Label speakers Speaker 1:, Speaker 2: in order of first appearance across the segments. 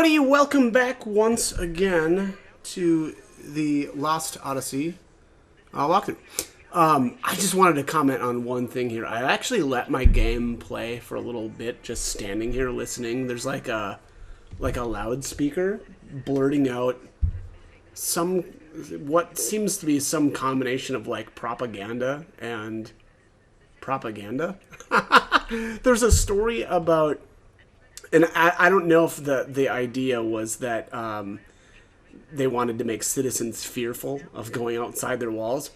Speaker 1: everybody, welcome back once again to the Lost Odyssey walkthrough. I just wanted to comment on one thing here. I actually let my game play for a little bit, just standing here listening. There's like a loudspeaker blurting out some what seems to be some combination of like propaganda and propaganda. There's a story about. And I don't know if the idea was that they wanted to make citizens fearful of going outside their walls,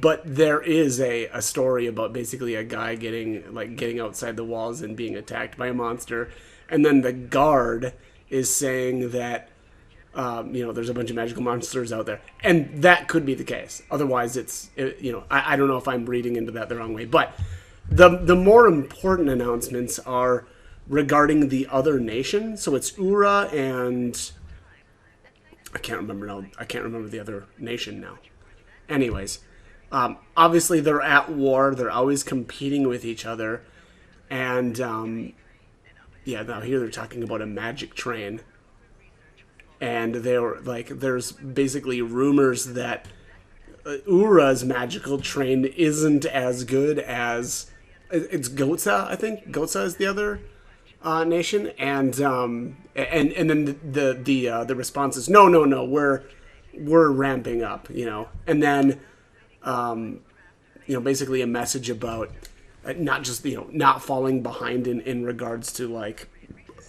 Speaker 1: but there is a story about basically a guy getting outside the walls and being attacked by a monster, and then the guard is saying that there's a bunch of magical monsters out there, and that could be the case. Otherwise, I don't know if I'm reading into that the wrong way, but the more important announcements are regarding the other nation. So it's Ura and I can't remember now. I can't remember the other nation now. Anyways, obviously they're at war. They're always competing with each other. And now here they're talking about a magic train. And there's basically rumors that Ura's magical train isn't as good as it's Gotsa. I think Gotsa is the other nation, and then the response is no, we're ramping up, and then basically a message about not just not falling behind in regards to like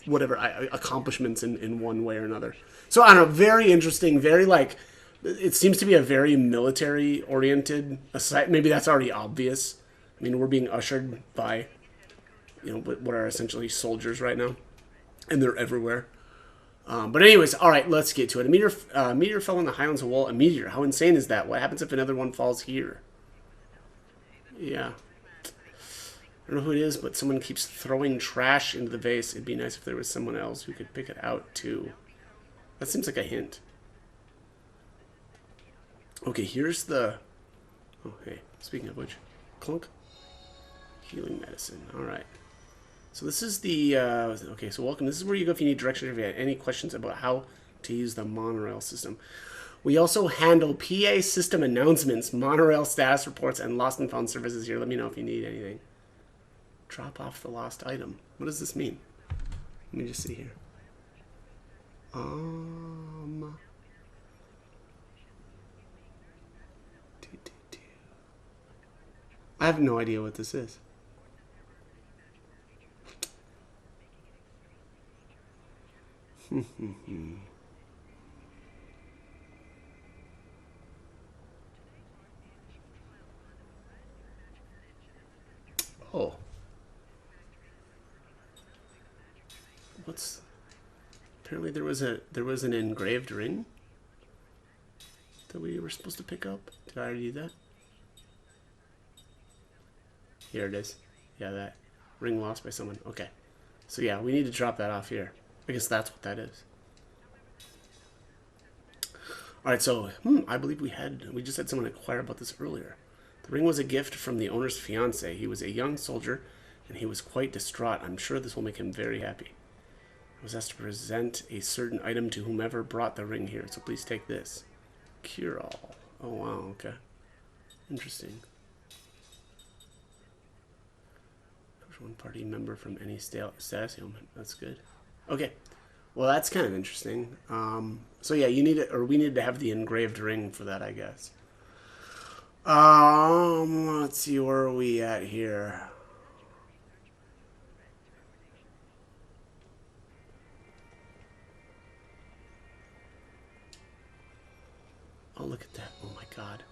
Speaker 1: whatever accomplishments in one way or another. So I don't know, very interesting, very like it seems to be a very military oriented site. Maybe that's already obvious. I mean, we're being ushered by what are essentially soldiers right now, and they're everywhere. But anyways, all right, let's get to it. A meteor fell on the Highlands of Wall. A meteor? How insane is that? What happens if another one falls here? Yeah. I don't know who it is, but someone keeps throwing trash into the vase. It'd be nice if there was someone else who could pick it out, too. That seems like a hint. Okay, here's the... Oh, hey, speaking of which. Clunk. Healing medicine. All right. So this is the, okay, so welcome. This is where you go if you need directions, if you have any questions about how to use the monorail system. We also handle PA system announcements, monorail status reports, and lost and found services here. Let me know if you need anything. Drop off the lost item. What does this mean? Let me just see here. I have no idea what this is. Oh. Apparently there was an engraved ring that we were supposed to pick up. Did I already do that? Here it is. Yeah, that ring lost by someone. Okay. So yeah, we need to drop that off here. I guess that's what that is. Alright, so, I believe we just had someone inquire about this earlier. The ring was a gift from the owner's fiancé. He was a young soldier, and he was quite distraught. I'm sure this will make him very happy. I was asked to present a certain item to whomever brought the ring here, so please take this. Cure-all. Oh, wow, okay. Interesting. One party member from any status ailment. That's good. Okay. Well, that's kind of interesting. So yeah, we need to have the engraved ring for that, I guess. Let's see, where are we at here? Oh, look at that. Oh my god.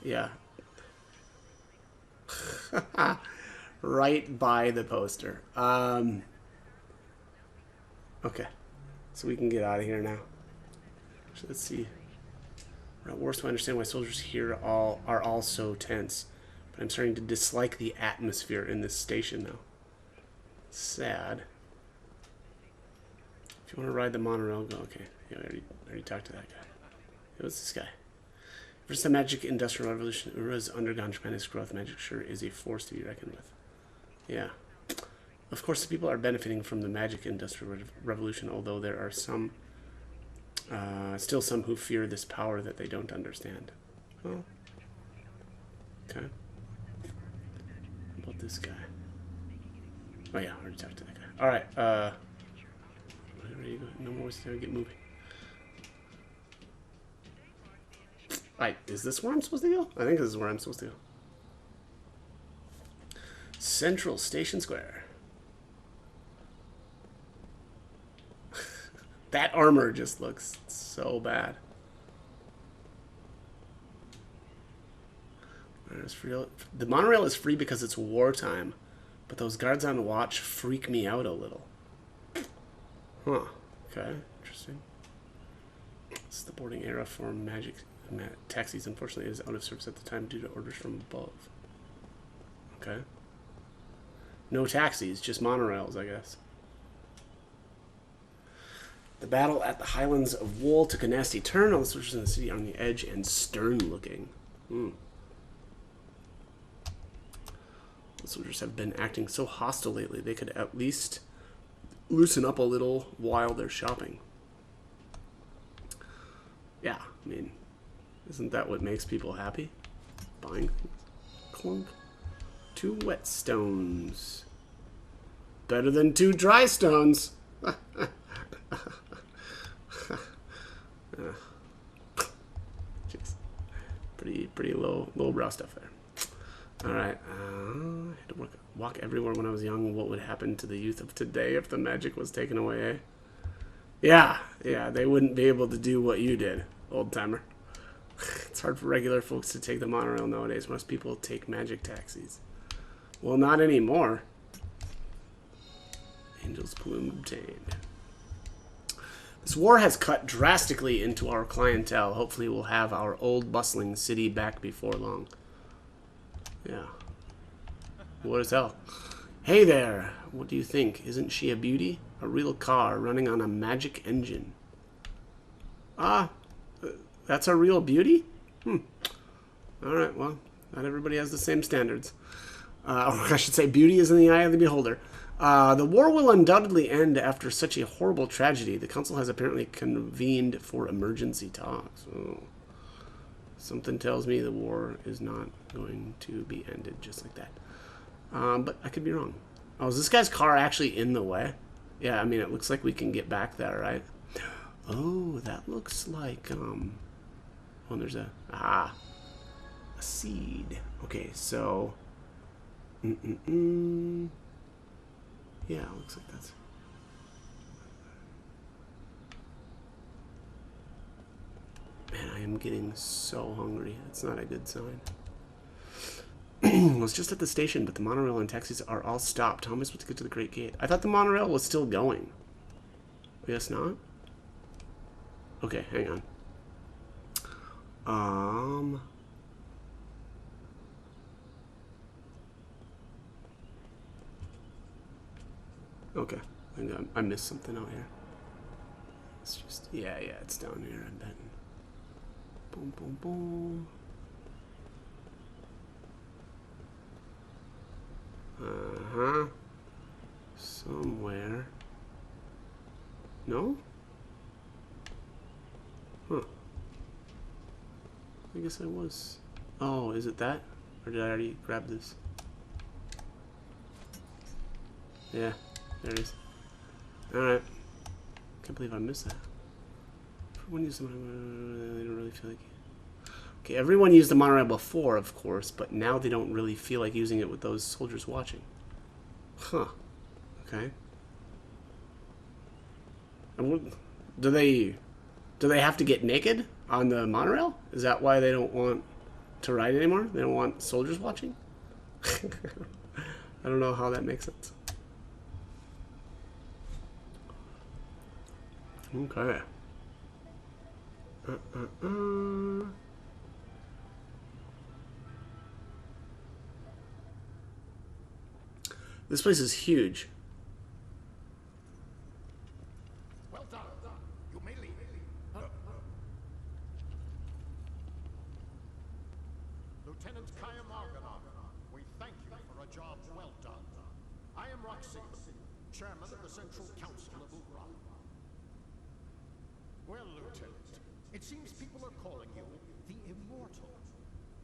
Speaker 1: Yeah. Right by the poster. Okay. So we can get out of here now. So let's see. We're at war, so I understand why soldiers here are all so tense. But I'm starting to dislike the atmosphere in this station now. Sad. If you want to ride the monorail, go. Okay. Yeah, I already talked to that guy. Hey, what's this guy? Versus the magic industrial revolution, Ura's undergone tremendous growth. Magic sure is a force to be reckoned with. Yeah. Of course, the people are benefiting from the magic industrial revolution, although there are still some who fear this power that they don't understand. Well, okay. How about this guy? Oh yeah, I already talked to that guy. All right. Where are you going? No more. Get moving. Right, is this where I'm supposed to go? I think this is where I'm supposed to go. Central Station Square. That armor just looks so bad. The monorail is free because it's wartime, but those guards on watch freak me out a little. Huh. Okay, interesting. It's the boarding era for magic taxis. Unfortunately, it is out of service at the time due to orders from above. Okay. No taxis, just monorails, I guess. The battle at the Highlands of Wool took a nasty turn. All the soldiers in the city are on the edge and stern-looking. The soldiers have been acting so hostile lately, they could at least loosen up a little while they're shopping. Yeah, I mean, isn't that what makes people happy? Buying things. Clunk. 2 wet stones. Better than 2 dry stones. Jeez. Pretty lowbrow stuff there. All right. I had to walk everywhere when I was young. What would happen to the youth of today if the magic was taken away, eh? Yeah, they wouldn't be able to do what you did, old timer. It's hard for regular folks to take the monorail nowadays. Most people take magic taxis. Well, not anymore. Angel's Plume obtained. This war has cut drastically into our clientele. Hopefully we'll have our old bustling city back before long. Yeah. What as hell? Hey there. What do you think? Isn't she a beauty? A real car running on a magic engine. That's a real beauty? Alright, well, not everybody has the same standards. Or I should say, beauty is in the eye of the beholder. The war will undoubtedly end after such a horrible tragedy. The council has apparently convened for emergency talks. Oh. Something tells me the war is not going to be ended just like that. But I could be wrong. Oh, is this guy's car actually in the way? Yeah, I mean, it looks like we can get back there, right? Oh, that looks like, oh, there's a seed. Okay, so, yeah, it looks like that's, man, I am getting so hungry. That's not a good sign. I was just at the station, but the monorail and taxis are all stopped. How am I supposed to get to the Great Gate? I thought the monorail was still going. I guess not. Okay, hang on. Okay, I think I missed something out here. It's just, yeah, it's down here, I bet. Boom, boom, boom. Somewhere. No? Huh. I guess I was. Oh, is it that? Or did I already grab this? Yeah, there it is. Alright. Can't believe I missed that. Everyone used the monorail. They don't really feel like it. Okay, everyone used the monorail before, of course, but now they don't really feel like using it with those soldiers watching. Huh. Okay. And do they have to get naked on the monorail? Is that why they don't want to ride anymore? They don't want soldiers watching? I don't know how that makes sense. Okay. This place is huge.
Speaker 2: Well done. You may leave. Lieutenant Kaya Marganon, we thank you for a job well done. I am Roxy, Chairman of the Central Council of Ura. Well, Lieutenant, it seems people are calling you the Immortal.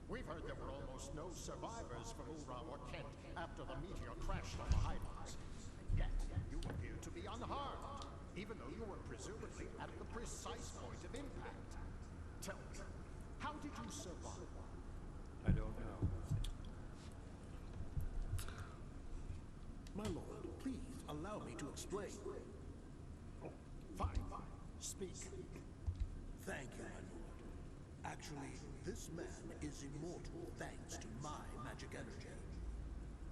Speaker 2: We've heard there were almost no survivors from Ura or Kent after the meteor crashed on the Highlands. And yet, you appear to be unharmed, even though you were presumably at the precise point of impact. Tell me, how did you survive?
Speaker 3: I don't know.
Speaker 4: My lord, please allow me to explain.
Speaker 2: Fine, speak.
Speaker 4: Thank you, my lord. Actually, this man is immortal thanks to my magic energy.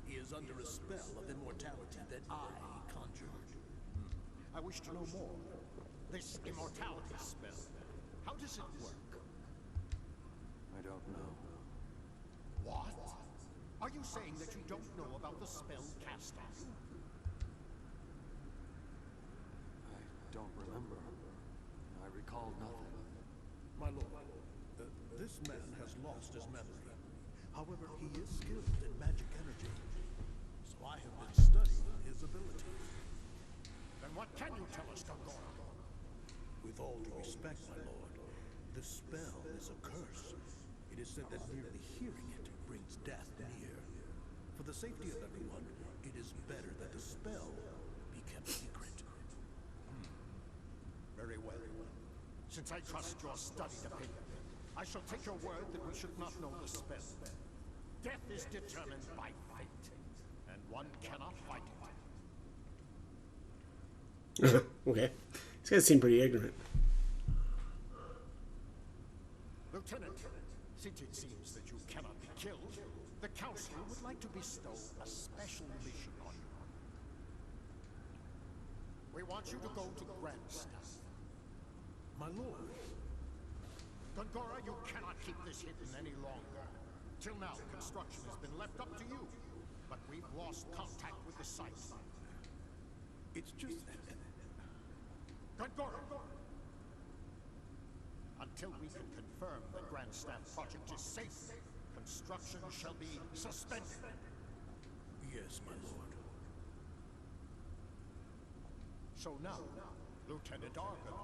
Speaker 4: He is under a spell of immortality that I conjured.
Speaker 2: I wish to know more. This immortality spell, how does it work?
Speaker 3: I don't know.
Speaker 2: What? Are you saying that you don't know about the spell cast on you?
Speaker 3: I don't remember. I recall nothing.
Speaker 4: My lord, this man has lost his memory. However, he is skilled in magic energy. So I have been studying his abilities.
Speaker 2: Then what can you tell us, Gongora?
Speaker 4: With all due respect, my lord, the spell is a curse. It is said that merely hearing it brings death near. For the safety of everyone, it is better that the spell be kept secret.
Speaker 2: Very well. Since I trust your studied opinion, I shall take your word that we should not know the spell. Death is determined by fate, and one cannot fight it.
Speaker 1: Okay. These guys seem pretty ignorant.
Speaker 2: Lieutenant, since it seems that you cannot be killed, the Council would like to bestow a special mission on you. We want you to go to Grandstaff.
Speaker 4: My lord,
Speaker 2: Gongora, you cannot keep this hidden any longer. Till now, construction has been left up to you, but we've lost contact with the site.
Speaker 4: it's just...
Speaker 2: Gongora! Until we can confirm the Grandstaff project is safe, construction shall be suspended.
Speaker 4: Yes, my lord.
Speaker 2: So now, Lieutenant Argon,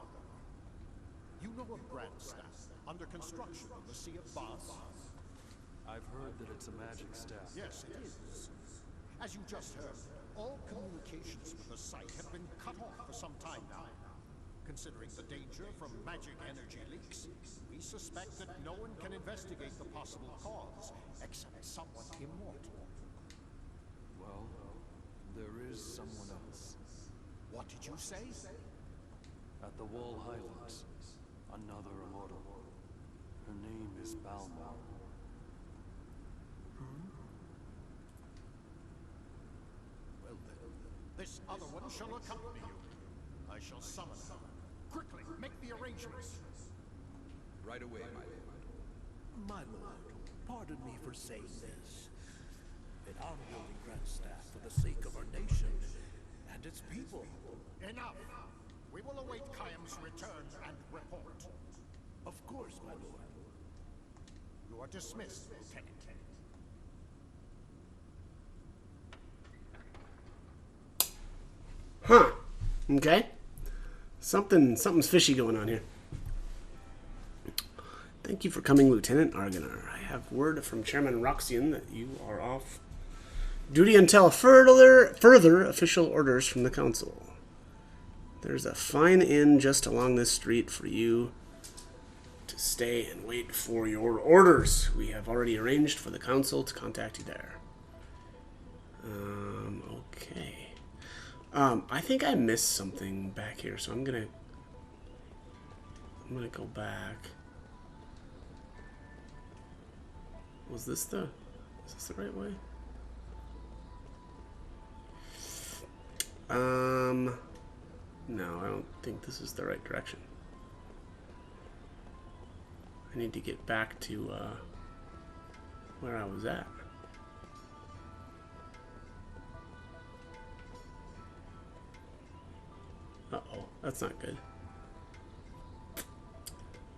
Speaker 2: you know of Grandstaff, under construction in the Sea of Bath?
Speaker 3: I've heard that it's a magic staff.
Speaker 2: Yes, it is. As you just heard, all communications with the site have been cut off for some time now. Considering the danger from magic energy leaks, we suspect that no one can investigate the possible cause, except someone immortal.
Speaker 3: Well, there is someone else.
Speaker 2: What did you say?
Speaker 3: At the Wall Highlands, another immortal. Her name is Balmor.
Speaker 2: Well then, this other one shall accompany you. I shall summon her. Quickly, make the arrangements.
Speaker 5: Right away, my lord.
Speaker 4: My lord, pardon me for saying this, but I'm building Grandstaff for the sake of our nation and its people.
Speaker 2: Enough! We will await Kayam's return and report.
Speaker 4: Of course, my lord.
Speaker 2: You are dismissed, Lieutenant.
Speaker 1: Huh. Okay. Something's fishy going on here. Thank you for coming, Lieutenant Argonar. I have word from Chairman Roxian that you are off duty until further official orders from the Council. There's a fine inn just along this street for you to stay and wait for your orders. We have already arranged for the Council to contact you there. Okay. I think I missed something back here, so I'm gonna go back. Is this the right way? No, I don't think this is the right direction. I need to get back to where I was at. Uh-oh, that's not good.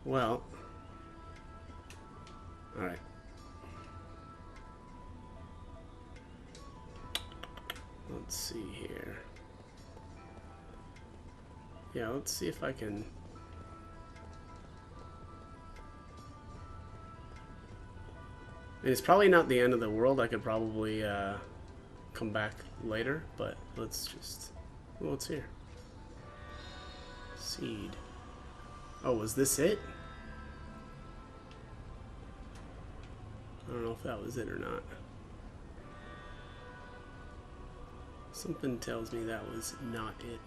Speaker 1: Well, all right. Let's see here. Yeah, let's see if I can... And it's probably not the end of the world. I could probably come back later, but let's just... Well, what's here? Seed. Oh, was this it? I don't know if that was it or not. Something tells me that was not it.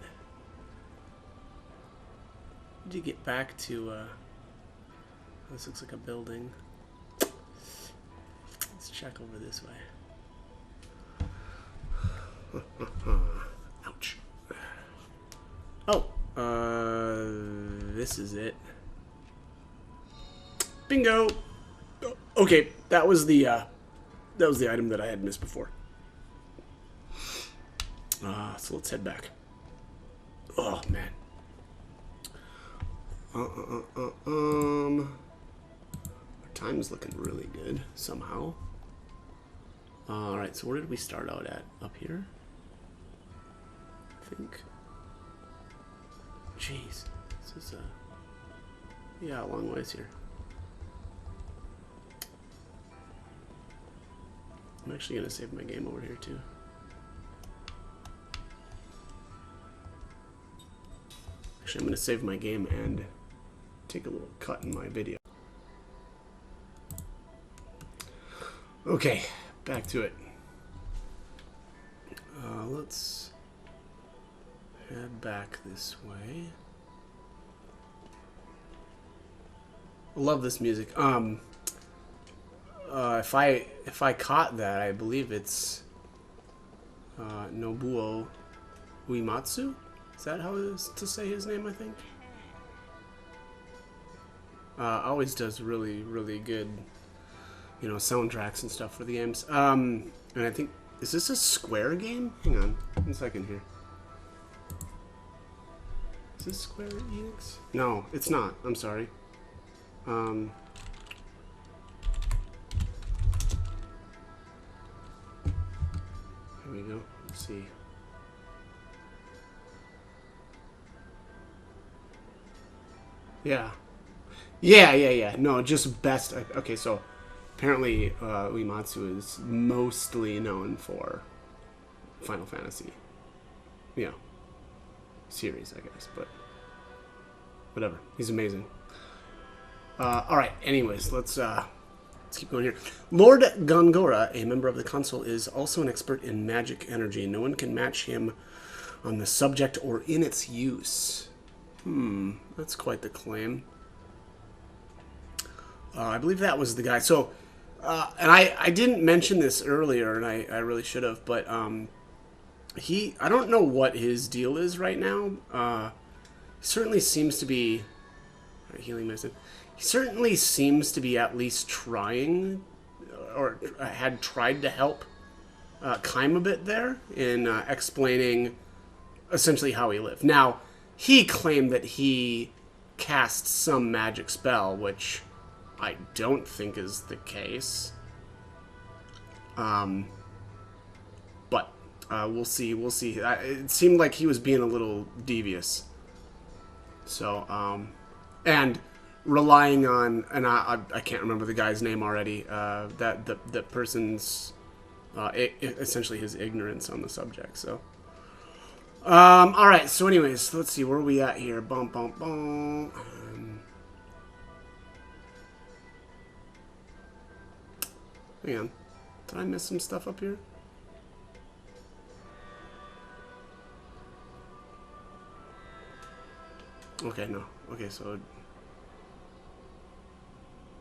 Speaker 1: Did you get back to, this looks like a building. Let's check over this way. Ouch. Oh, this is it. Bingo! Okay, that was the item that I had missed before. So let's head back. Oh, man. Our time's looking really good, somehow. Alright, so where did we start out at? Up here? I think. Jeez. This is, yeah, a long ways here. I'm actually going to save my game over here, too. Actually, I'm going to save my game and take a little cut in my video. Okay, back to it. Let's head back this way. I love this music. If I caught that, I believe it's Nobuo Uematsu. Is that how it is to say his name? I think. Always does really, really good, you know, soundtracks and stuff for the games. And I think, is this a Square game? Hang on, 1 second here. Is this Square Enix? No, it's not. I'm sorry. Here we go. Let's see. Yeah. Yeah. No, just best. Okay, so apparently Uematsu is mostly known for Final Fantasy, you know, series, I guess, but whatever. He's amazing. All right. Anyways, let's keep going here. Lord Gongora, a member of the council, is also an expert in magic energy. No one can match him on the subject or in its use. That's quite the claim. I believe that was the guy. So, and I didn't mention this earlier, and I really should have, but I don't know what his deal is right now. He certainly seems to be healing medicine. He certainly seems to be at least trying, or had tried to help Kaim a bit there in explaining essentially how he lived. Now, he claimed that he cast some magic spell, which I don't think is the case. But we'll see. We'll see. It seemed like he was being a little devious. So, and relying on, and I can't remember the guy's name already. That person's essentially his ignorance on the subject. So. All right. So, anyways, let's see where are we at here. Bum. Hang on. Did I miss some stuff up here? Okay, no. Okay, so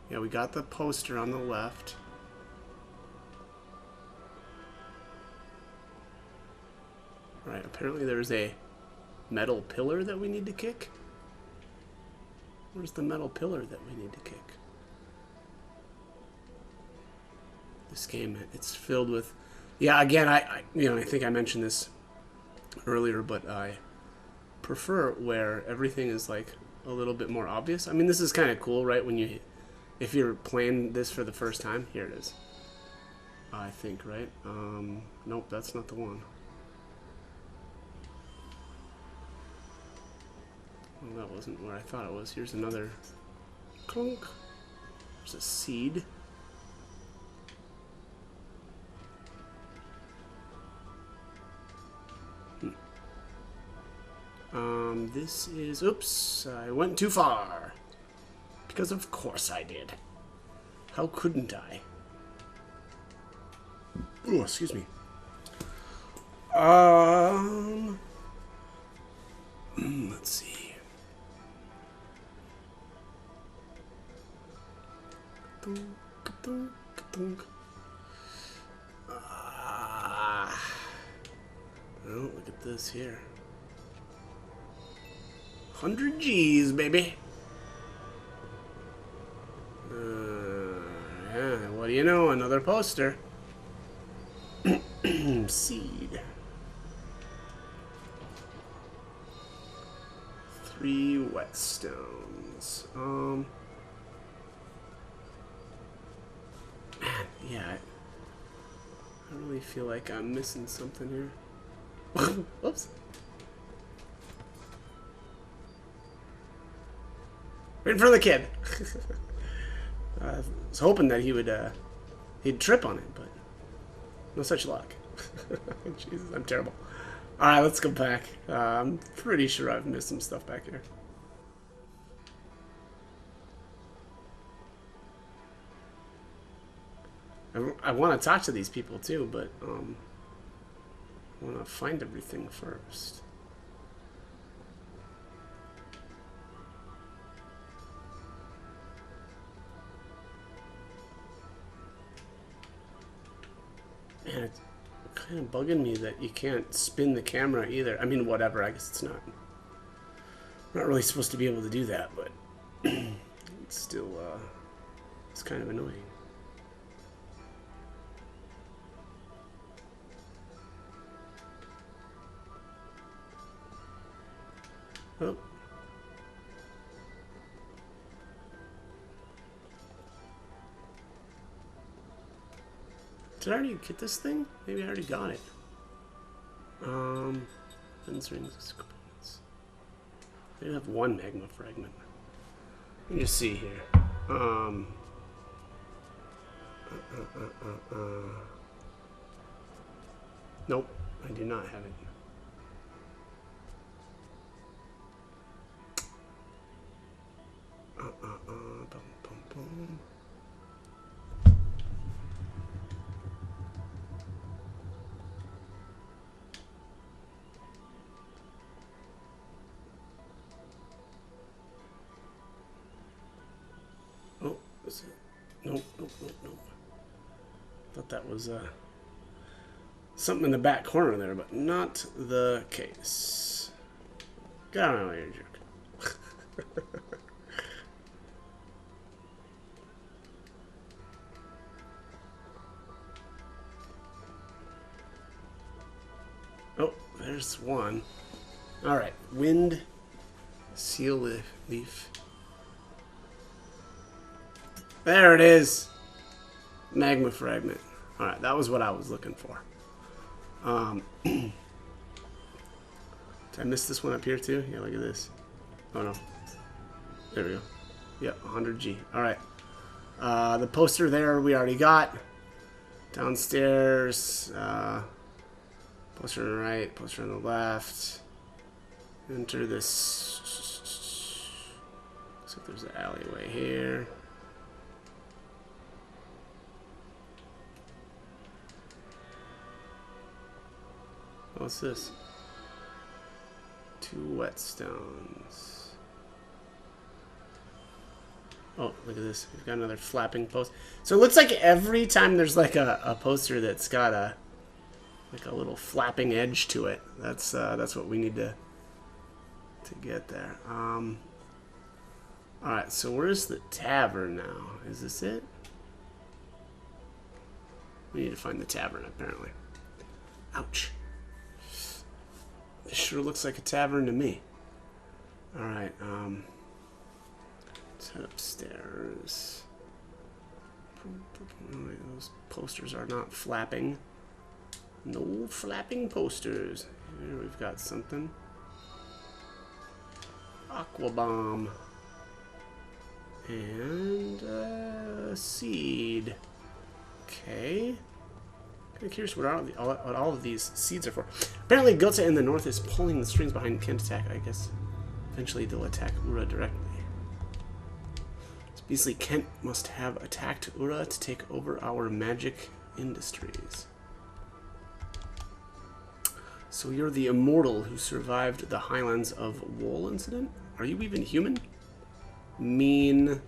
Speaker 1: yeah, we got the poster on the left. Right, apparently there's a metal pillar that we need to kick. Where's the metal pillar that we need to kick? This game, it's filled with... Yeah, again, I think I mentioned this earlier, but I prefer where everything is, like, a little bit more obvious. I mean, this is kind of cool, right? If you're playing this for the first time, here it is. I think, right? Nope, that's not the one. that wasn't where I thought it was. Here's another clunk. There's a seed. This is... Oops, I went too far. Because of course I did. How couldn't I? Oh, excuse me. Let's see. Oh, look at this here. 100 G's, baby. Yeah, what do you know? Another poster. Seed. 3 whetstones. Man, yeah. I really feel like I'm missing something here. Whoops. Right in front of the kid. I was hoping that he would, he'd trip on it, but no such luck. Jesus, I'm terrible. Alright, let's go back. I'm pretty sure I've missed some stuff back here. I want to talk to these people too, but I want to find everything first. Man, it's kind of bugging me that you can't spin the camera either. I mean, whatever. I guess it's not really supposed to be able to do that, but it's still it's kind of annoying. Oh. Did I already get this thing? Maybe I already got it. Lens rings, components. They have 1 magma fragment. Let me just see here. Nope, I do not have it. Oh, is it? Nope. Thought that was something in the back corner there, but not the case. Get out of here, jerk. Oh, there's one. Alright, wind, seal leaf. There it is. Magma fragment. Alright, that was what I was looking for. Did I miss this one up here too? Yeah, look at this. Oh no. There we go. Yep, 100G. Alright. The poster there we already got. Downstairs. Poster on the right, poster on the left. Enter this. Looks like there's an alleyway here. What's this? 2 whetstones. Oh, look at this. We've got another flapping post. So it looks like every time there's like a poster that's got a little flapping edge to it. That's what we need to get there. Alright, so where's the tavern now? Is this it? We need to find the tavern, apparently. Ouch. This sure looks like a tavern to me. Alright, let's head upstairs. Those posters are not flapping. No flapping posters. Here we've got something. Aqua Bomb. And seed. Okay. Kind of curious what all of these seeds are for. Apparently, Gota in the north is pulling the strings behind Kent attack. I guess eventually they'll attack Ura directly. So basically, Kent must have attacked Ura to take over our magic industries. So you're the immortal who survived the Highlands of Wool incident? Are you even human? Mean.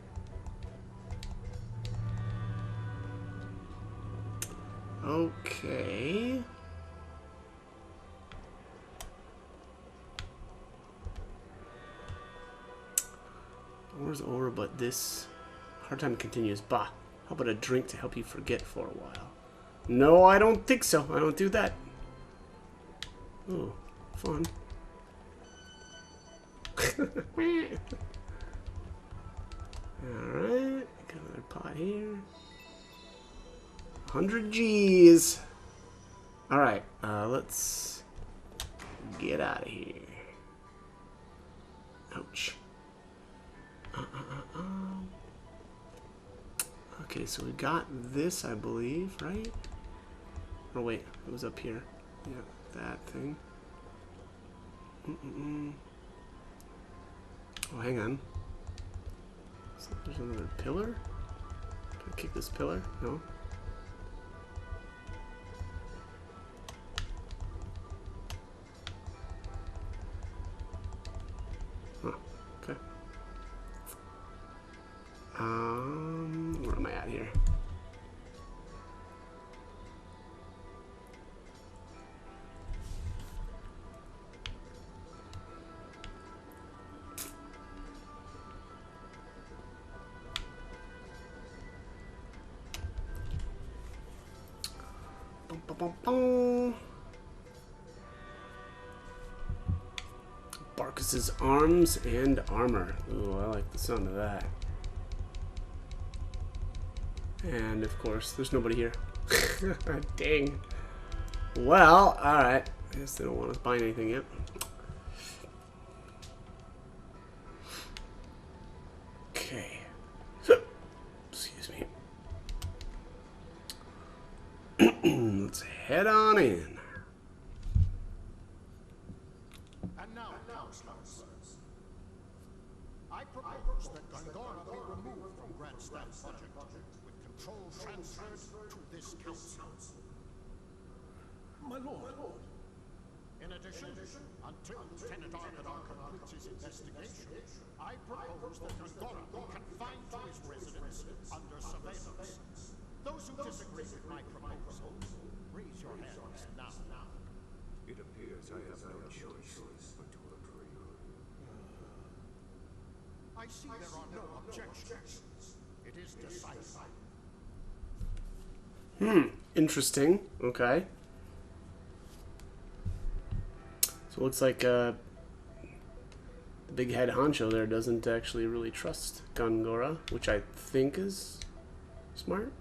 Speaker 1: Okay. War's over, but this hard time continues. Bah. How about a drink to help you forget for a while? No, I don't think so. I don't do that. Oh, fun. Alright, got another pot here. 100 G's. Alright, let's get out of here. Ouch. Okay, so we got this, I believe, right? Oh, wait, it was up here. Yeah, that thing. Oh, hang on. So there's another pillar? Can I kick this pillar? No? Oh, okay. Where am I at here? Barkus's arms and armor. Ooh, I like the sound of that. And of course, there's nobody here. Dang. Well, alright. I guess they don't want us buying anything yet. Okay. Excuse me. Let's head on in.
Speaker 2: And now, counselors, I propose that Gongora be removed from Grandstand Project, with control transferred to this council.
Speaker 4: My lord.
Speaker 2: In addition, until Lieutenant Arcadar completes his investigation, I propose that Gongora be confined to his residence under surveillance. Those who disagree with my proposal, raise your hands now.
Speaker 6: It appears I have no choice but to agree.
Speaker 2: I see there are no objections. It is decided.
Speaker 1: Interesting. Okay. So it looks like the big head honcho there doesn't actually really trust Gongora, which I think is smart.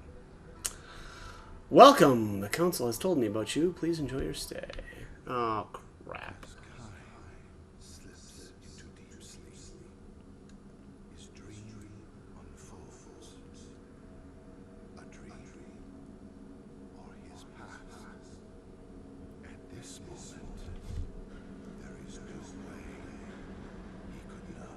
Speaker 1: Welcome! The council has told me about you. Please enjoy your stay. Oh, crap.
Speaker 4: Slips into deep sleep. His dream unfolds. A dream or his past. At this moment, there is no way he could know.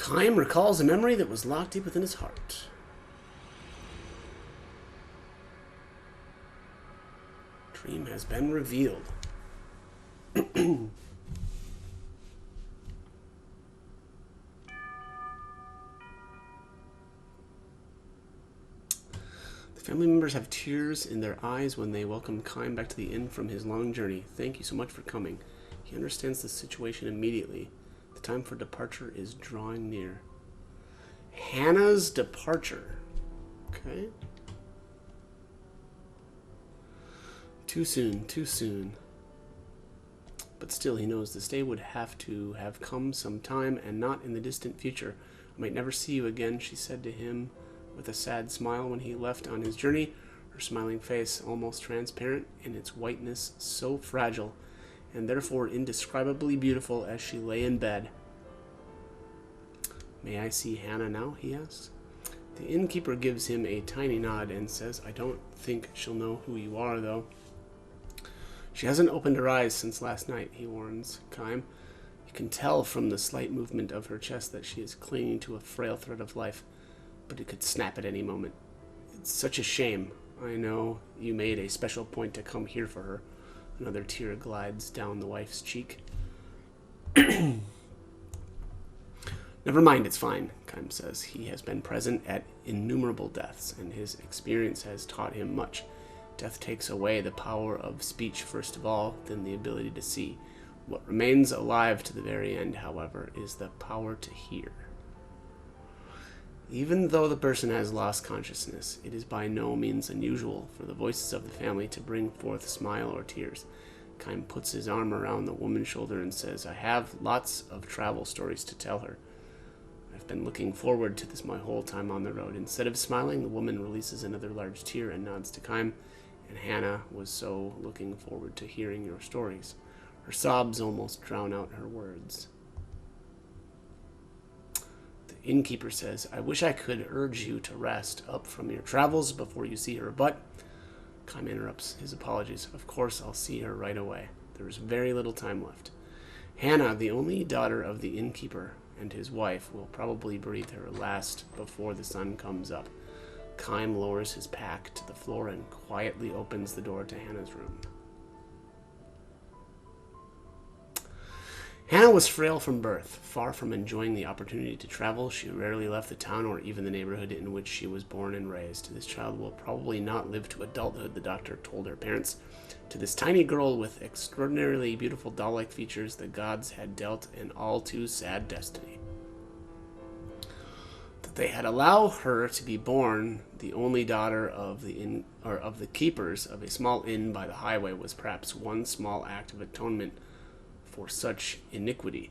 Speaker 1: Chaim recalls a memory that was locked deep within his heart. Dream has been revealed. Family members have tears in their eyes when they welcome Chaim back to the inn from his long journey. Thank you so much for coming. He understands the situation immediately. The time for departure is drawing near. Hannah's departure. Okay. Too soon, too soon. But still, he knows this day would have to have come sometime and not in the distant future. I might never see you again, she said to him with a sad smile when he left on his journey, her smiling face almost transparent in its whiteness, so fragile and therefore indescribably beautiful as she lay in bed. May I see Hannah now? He asks. The innkeeper gives him a tiny nod and says, I don't think she'll know who you are, though. She hasn't opened her eyes since last night, he warns Chaim. You can tell from the slight movement of her chest that she is clinging to a frail thread of life, but it could snap at any moment. It's such a shame. I know you made a special point to come here for her. Another tear glides down the wife's cheek. Never mind, it's fine, Chaim says. He has been present at innumerable deaths, and his experience has taught him much. Death takes away the power of speech first of all, then the ability to see. What remains alive to the very end, however, is the power to hear. Even though the person has lost consciousness, it is by no means unusual for the voices of the family to bring forth smile or tears. Chaim puts his arm around the woman's shoulder and says, I have lots of travel stories to tell her. I've been looking forward to this my whole time on the road. Instead of smiling, the woman releases another large tear and nods to Chaim, and Hannah was so looking forward to hearing your stories. Her sobs almost drown out her words. The innkeeper says, I wish I could urge you to rest up from your travels before you see her, but Chaim interrupts his apologies. Of course, I'll see her right away. There is very little time left. Hannah, the only daughter of the innkeeper and his wife, will probably breathe her last before the sun comes up. Chaim lowers his pack to the floor and quietly opens the door to Hannah's room. Hannah was frail from birth. Far from enjoying the opportunity to travel, she rarely left the town or even the neighborhood in which she was born and raised. This child will probably not live to adulthood, the doctor told her parents. To this tiny girl with extraordinarily beautiful doll-like features, the gods had dealt an all too sad destiny. That they had allowed her to be born the only daughter of the keepers of a small inn by the highway was perhaps one small act of atonement for such iniquity.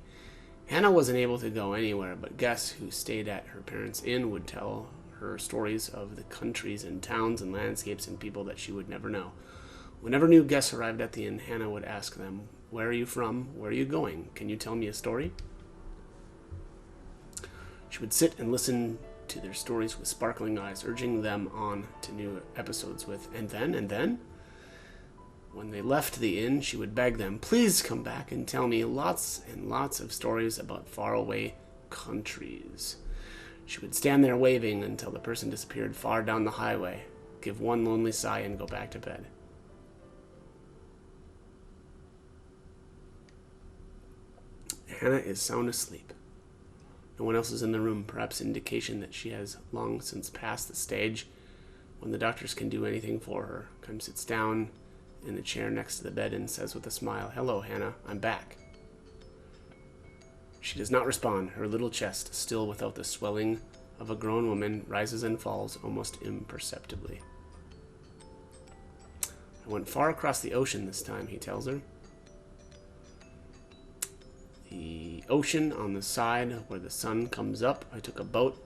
Speaker 1: Hannah wasn't able to go anywhere, but guests who stayed at her parents' inn would tell her stories of the countries and towns and landscapes and people that she would never know. Whenever new guests arrived at the inn, Hannah would ask them, Where are you from? Where are you going? Can you tell me a story? She would sit and listen to their stories with sparkling eyes, urging them on to new episodes with, and then? When they left the inn, she would beg them, please come back and tell me lots and lots of stories about faraway countries. She would stand there waving until the person disappeared far down the highway, give one lonely sigh, and go back to bed. Hannah is sound asleep. No one else is in the room, perhaps indication that she has long since passed the stage when the doctors can do anything for her. Chaim sits down in the chair next to the bed and says with a smile, Hello, Hannah, I'm back. She does not respond. Her little chest, still without the swelling of a grown woman, rises and falls almost imperceptibly. I went far across the ocean this time, he tells her. The ocean on the side where the sun comes up. I took a boat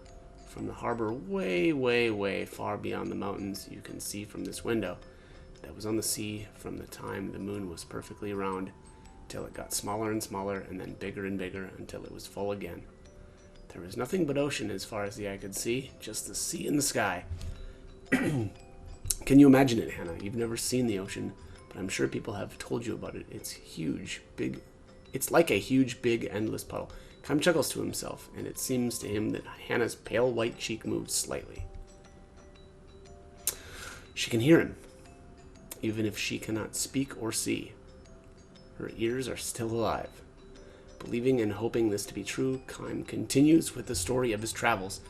Speaker 1: from the harbor way, way, way far beyond the mountains you can see from this window. That was on the sea from the time the moon was perfectly round, till it got smaller and smaller, and then bigger and bigger until it was full again. There was nothing but ocean as far as the eye could see, just the sea and the sky. Can you imagine it, Hannah? You've never seen the ocean, but I'm sure people have told you about it. It's huge, big. It's like a huge, big, endless puddle. Kime chuckles to himself, and it seems to him that Hannah's pale white cheek moves slightly. She can hear him, even if she cannot speak or see. Her ears are still alive. Believing and hoping this to be true, Kime continues with the story of his travels.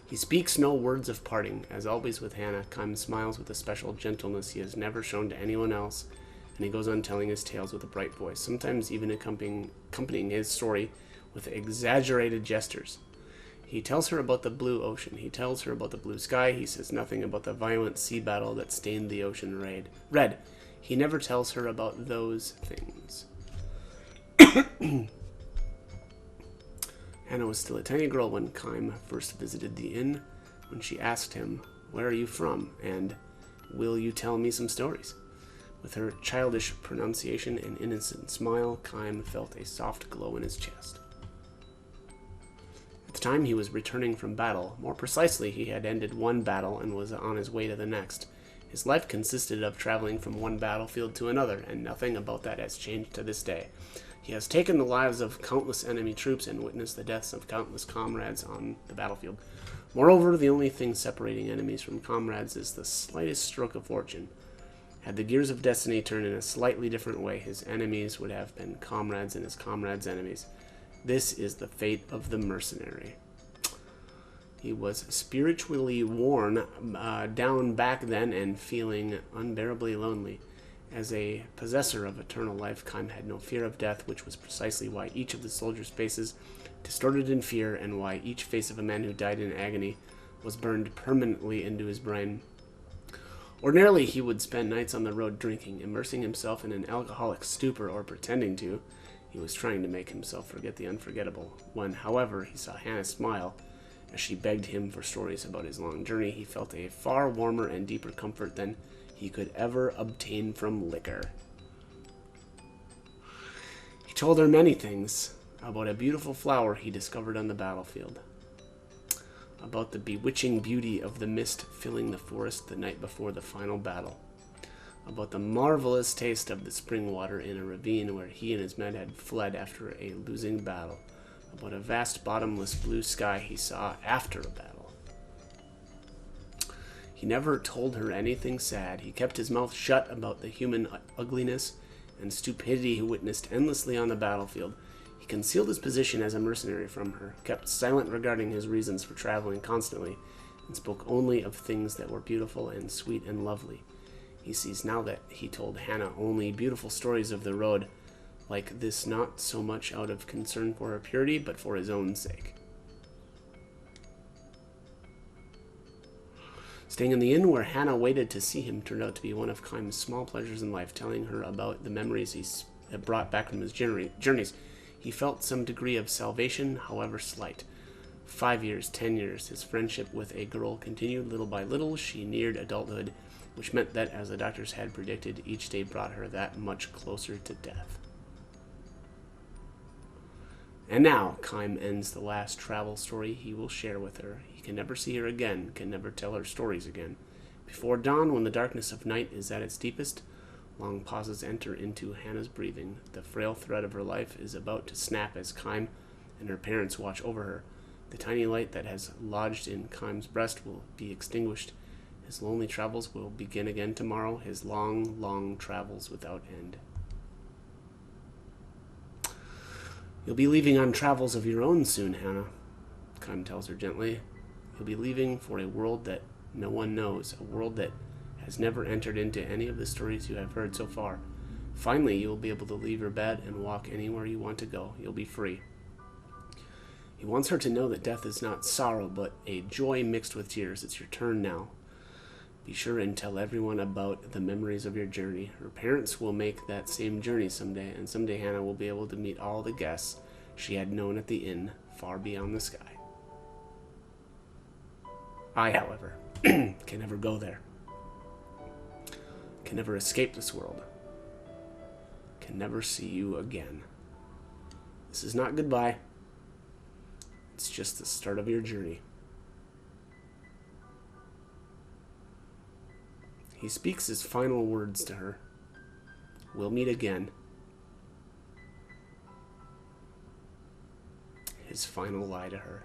Speaker 1: He speaks no words of parting. As always with Hannah, Kime smiles with a special gentleness he has never shown to anyone else, and he goes on telling his tales with a bright voice, sometimes even accompanying his story with exaggerated gestures. He tells her about the blue ocean. He tells her about the blue sky. He says nothing about the violent sea battle that stained the ocean red. He never tells her about those things. Hannah was still a tiny girl when Kime first visited the inn, when she asked him, "Where are you from?" and "Will you tell me some stories?" With her childish pronunciation and innocent smile, Kime felt a soft glow in his chest. At the time he was returning from battle. More precisely, he had ended one battle and was on his way to the next. His life consisted of traveling from one battlefield to another, and nothing about that has changed to this day. He has taken the lives of countless enemy troops and witnessed the deaths of countless comrades on the battlefield. Moreover, the only thing separating enemies from comrades is the slightest stroke of fortune. Had the gears of destiny turned in a slightly different way, his enemies would have been comrades and his comrades' enemies. This is the fate of the mercenary. He was spiritually worn down back then and feeling unbearably lonely. As a possessor of eternal life, Kime had no fear of death, which was precisely why each of the soldiers' faces distorted in fear, and why each face of a man who died in agony was burned permanently into his brain. Ordinarily, he would spend nights on the road drinking, immersing himself in an alcoholic stupor, or pretending to. He was trying to make himself forget the unforgettable. When, however, he saw Hannah smile as she begged him for stories about his long journey, he felt a far warmer and deeper comfort than he could ever obtain from liquor. He told her many things, about a beautiful flower he discovered on the battlefield, about the bewitching beauty of the mist filling the forest the night before the final battle, about the marvelous taste of the spring water in a ravine where he and his men had fled after a losing battle, about a vast bottomless blue sky he saw after a battle. He never told her anything sad. He kept his mouth shut about the human ugliness and stupidity he witnessed endlessly on the battlefield. He concealed his position as a mercenary from her, kept silent regarding his reasons for traveling constantly, and spoke only of things that were beautiful and sweet and lovely. He sees now that he told Hannah only beautiful stories of the road, like this, not so much out of concern for her purity, but for his own sake. Staying in the inn where Hannah waited to see him turned out to be one of Kime's small pleasures in life, telling her about the memories he had brought back from his journeys. He felt some degree of salvation, however slight. 5 years, 10 years, his friendship with a girl continued little by little. She neared adulthood, which meant that, as the doctors had predicted, each day brought her that much closer to death. And now, Kime ends the last travel story he will share with her. He can never see her again, can never tell her stories again. Before dawn, when the darkness of night is at its deepest, long pauses enter into Hannah's breathing. The frail thread of her life is about to snap as Kime and her parents watch over her. The tiny light that has lodged in Kime's breast will be extinguished. His lonely travels will begin again tomorrow, his long, long travels without end. You'll be leaving on travels of your own soon, Hannah, Kime tells her gently. You'll be leaving for a world that no one knows, a world that has never entered into any of the stories you have heard so far. Finally, you will be able to leave your bed and walk anywhere you want to go. You'll be free. He wants her to know that death is not sorrow, but a joy mixed with tears. It's your turn now. Be sure and tell everyone about the memories of your journey. Her parents will make that same journey someday, and someday Hannah will be able to meet all the guests she had known at the inn far beyond the sky. I, however, can never go there. Can never escape this world. Can never see you again. This is not goodbye. It's just the start of your journey. He speaks his final words to her. We'll meet again. his final lie to her.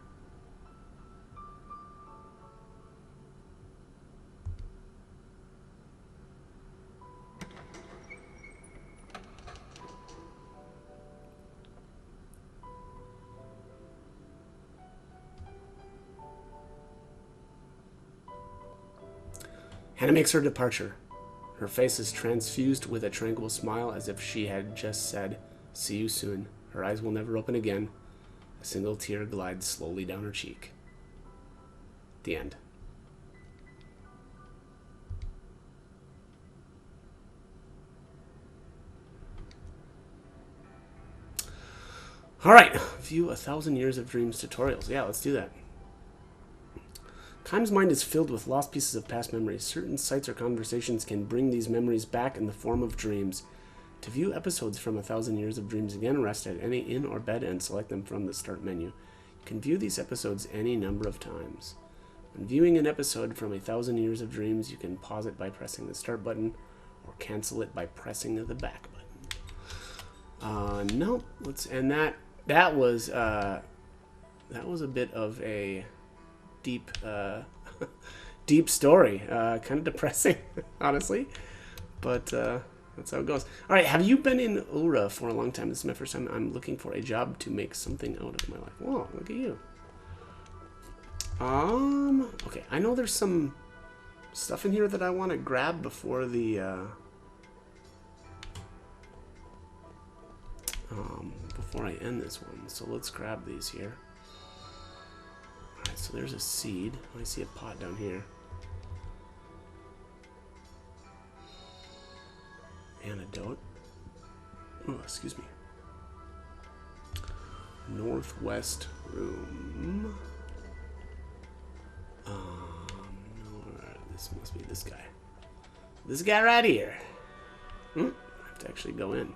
Speaker 1: Hannah makes her departure. Her face is transfused with a tranquil smile as if she had just said, "See you soon." Her eyes will never open again. A single tear glides slowly down her cheek. The end. Alright, view 1,000 Years of Dreams tutorials. Yeah, let's do that. Kime's mind is filled with lost pieces of past memories. Certain sights or conversations can bring these memories back in the form of dreams. To view episodes from 1,000 Years of Dreams again, rest at any inn or bed and select them from the start menu. You can view these episodes any number of times. When viewing an episode from 1,000 Years of Dreams, you can pause it by pressing the start button or cancel it by pressing the back button. No, let's end that. That was a bit of a deep deep story. Kind of depressing, honestly, but that's how it goes. All right, have you been in Ura for a long time? This is my first time. I'm looking for a job to make something out of my life. Whoa, look at you. Okay, I know there's some stuff in here that I want to grab before the before I end this one. So let's grab these here. Alright, so there's a seed. I see a pot down here. Antidote. Oh, excuse me. Northwest room. This must be this guy. This guy right here. I have to actually go in.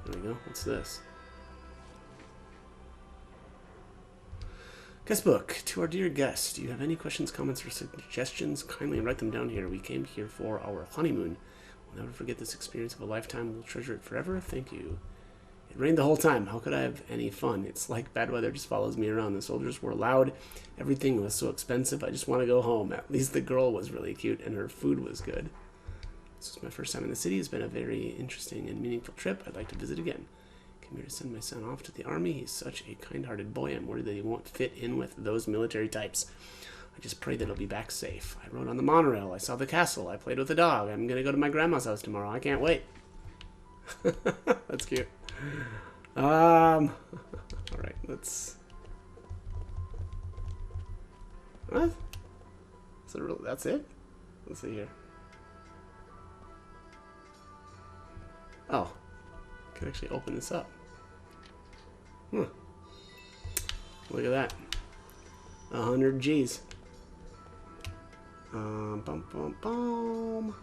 Speaker 1: There we go. What's this? Guest book. To our dear guest, do you have any questions, comments, or suggestions? Kindly write them down here. We came here for our honeymoon. We'll never forget this experience of a lifetime. We'll treasure it forever. Thank you. It rained the whole time. How could I have any fun? It's like bad weather just follows me around. The soldiers were loud. Everything was so expensive. I just want to go home. At least the girl was really cute and her food was good. This was my first time in the city. It's been a very interesting and meaningful trip. I'd like to visit again. Came here to send my son off to the army. He's such a kind-hearted boy. I'm worried that he won't fit in with those military types. I just pray that he'll be back safe. I rode on the monorail. I saw the castle. I played with the dog. I'm going to go to my grandma's house tomorrow. I can't wait. That's cute. Alright, let's... What? That's it? Let's see here. Oh. I can actually open this up. Look at that. 100 G's. Bum, bum, bum.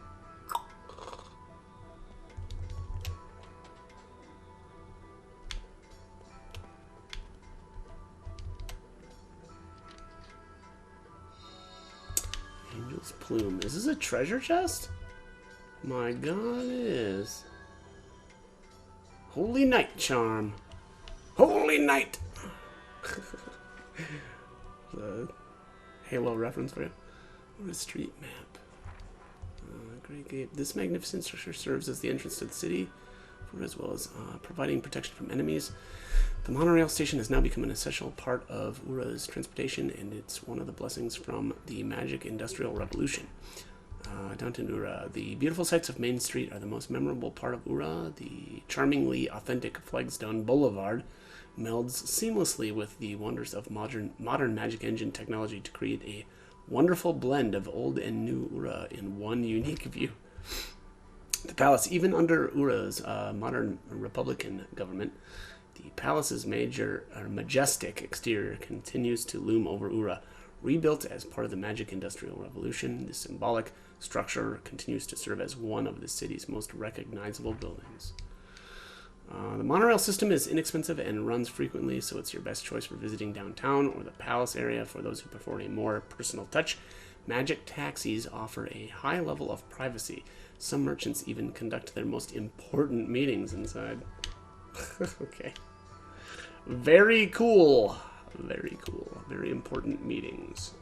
Speaker 1: Angel's plume. Is this a treasure chest? My God, it is. Holy Night Charm. Holy Night! The Halo reference for you. What a street map. Great gate. This magnificent structure serves as the entrance to the city, as well as providing protection from enemies. The monorail station has now become an essential part of Ura's transportation, and it's one of the blessings from the Magic Industrial Revolution. Downtown Ura. The beautiful sights of Main Street are the most memorable part of Ura. The charmingly authentic Flagstone Boulevard melds seamlessly with the wonders of modern Magic Engine technology to create a wonderful blend of old and new Ura in one unique view. The palace, even under Ura's modern Republican government, the palace's majestic exterior continues to loom over Ura. Rebuilt as part of the Magic Industrial Revolution, the symbolic structure continues to serve as one of the city's most recognizable buildings. The monorail system is inexpensive and runs frequently, so it's your best choice for visiting downtown or the palace area. For those who prefer a more personal touch, Magic taxis offer a high level of privacy. Some merchants even conduct their most important meetings inside. Okay. Very cool. Very cool. Very important meetings.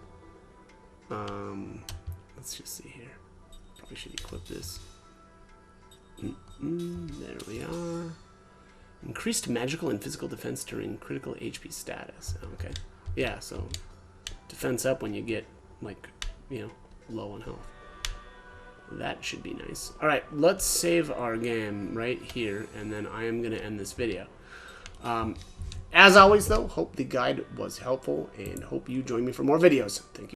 Speaker 1: Let's just see here. Probably should equip this. There we are. Increased magical and physical defense during critical HP status. Okay. Yeah, so defense up when you get, like, you know, low on health. That should be nice. Alright, let's save our game right here, and then I am going to end this video. As always, though, hope the guide was helpful, and hope you join me for more videos. Thank you.